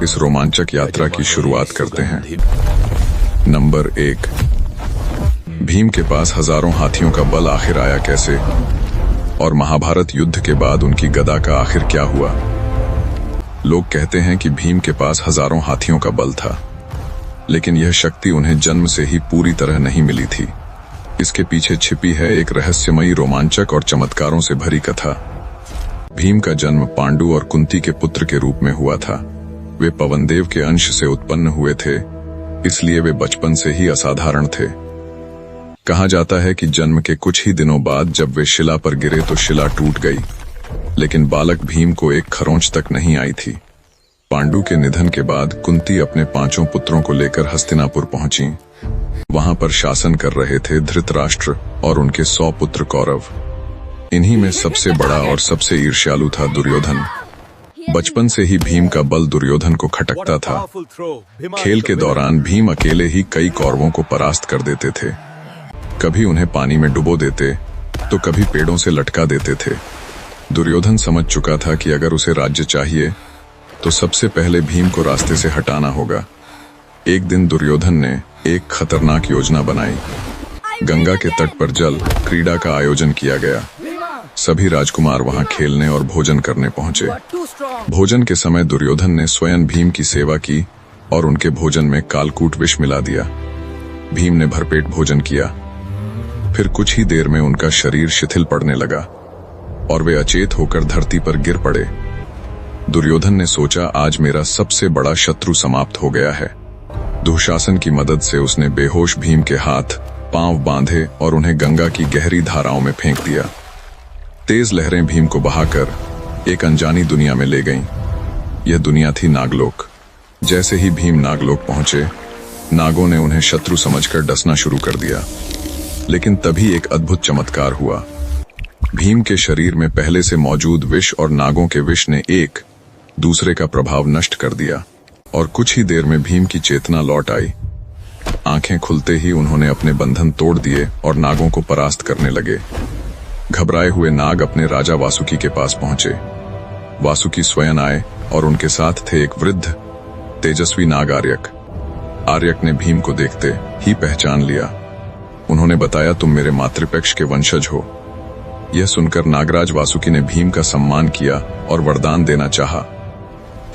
इस रोमांचक यात्रा की शुरुआत करते हैं। नंबर 1, भीम के पास हजारों हाथियों का बल आखिर आया कैसे, और महाभारत युद्ध के बाद उनकी गदा का आखिर क्या हुआ। लोग कहते हैं कि भीम के पास हजारों हाथियों का बल था, लेकिन यह शक्ति उन्हें जन्म से ही पूरी तरह नहीं मिली थी। इसके पीछे छिपी है एक रहस्यमयी, रोमांचक और चमत्कारों से भरी कथा। भीम का जन्म पांडु और कुंती के पुत्र के रूप में हुआ था। वे पवनदेव के अंश से उत्पन्न हुए थे, इसलिए वे बचपन से ही असाधारण थे। कहा जाता है कि जन्म के कुछ ही दिनों बाद जब वे शिला पर गिरे तो शिला टूट गई, लेकिन बालक भीम को एक खरोंच तक नहीं आई थी। पांडु के निधन के बाद कुंती अपने 5 पुत्रों को लेकर हस्तिनापुर पहुंची। वहां पर शासन कर रहे थे धृतराष्ट्र और उनके 100 पुत्र कौरव। इन्हीं में सबसे बड़ा और सबसे ईर्ष्यालु था दुर्योधन। बचपन से ही भीम का बल दुर्योधन को खटकता था। खेल के दौरान भीम अकेले ही कई कौरवों को परास्त कर देते थे। कभी उन्हें पानी में डुबो देते तो कभी पेड़ों से लटका देते थे। दुर्योधन समझ चुका था कि अगर उसे राज्य चाहिए तो सबसे पहले भीम को रास्ते से हटाना होगा। एक दिन दुर्योधन ने एक खतरनाक योजना बनाई। गंगा के तट पर जल क्रीड़ा का आयोजन किया गया। सभी राजकुमार वहां खेलने और भोजन करने पहुंचे। भोजन के समय दुर्योधन ने स्वयं भीम की सेवा की और उनके भोजन में कालकूट विष मिला दिया। भीम ने भरपेट भोजन किया। फिर कुछ ही देर में उनका शरीर शिथिल पड़ने लगा और वे अचेत होकर धरती पर गिर पड़े। दुर्योधन ने सोचा, आज मेरा सबसे बड़ा शत्रु समाप्त हो गया है। दुशासन की मदद से उसने बेहोश भीम के हाथ पांव बांधे और उन्हें गंगा की गहरी धाराओं में फेंक दिया। तेज लहरें भीम को बहाकर एक अनजानी दुनिया में ले गईं। यह दुनिया थी नागलोक। जैसे ही भीम नागलोक पहुंचे, नागों ने उन्हें शत्रु समझकर डसना शुरू कर दिया। लेकिन तभी एक अद्भुत चमत्कार हुआ। भीम के शरीर में पहले से मौजूद विष और नागों के विष ने एक दूसरे का प्रभाव नष्ट कर दिया और कुछ ही देर में भीम की चेतना लौट आई। आंखें खुलते ही उन्होंने अपने बंधन तोड़ दिए और नागों को परास्त करने लगे। घबराए हुए नाग अपने राजा वासुकी के पास पहुंचे। वासुकी स्वयं आए और उनके साथ थे एक वृद्ध तेजस्वी नाग आर्यक। आर्यक ने भीम को देखते ही पहचान लिया। उन्होंने बताया, तुम मेरे मातृपक्ष के वंशज हो। यह सुनकर नागराज वासुकी ने भीम का सम्मान किया और वरदान देना चाहा।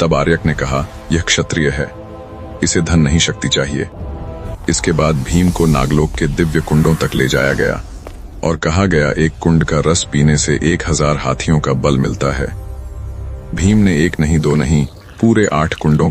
तब आर्यक ने कहा, यह क्षत्रिय है, इसे धन नहीं शक्ति चाहिए। इसके बाद भीम को नागलोक के दिव्य कुंडों तक ले जाया गया और कहा गया, एक कुंड का रस पीने से 1000 हाथियों का बल मिलता है। भीम ने 1 नहीं 2 नहीं पूरे 8 कुंडों का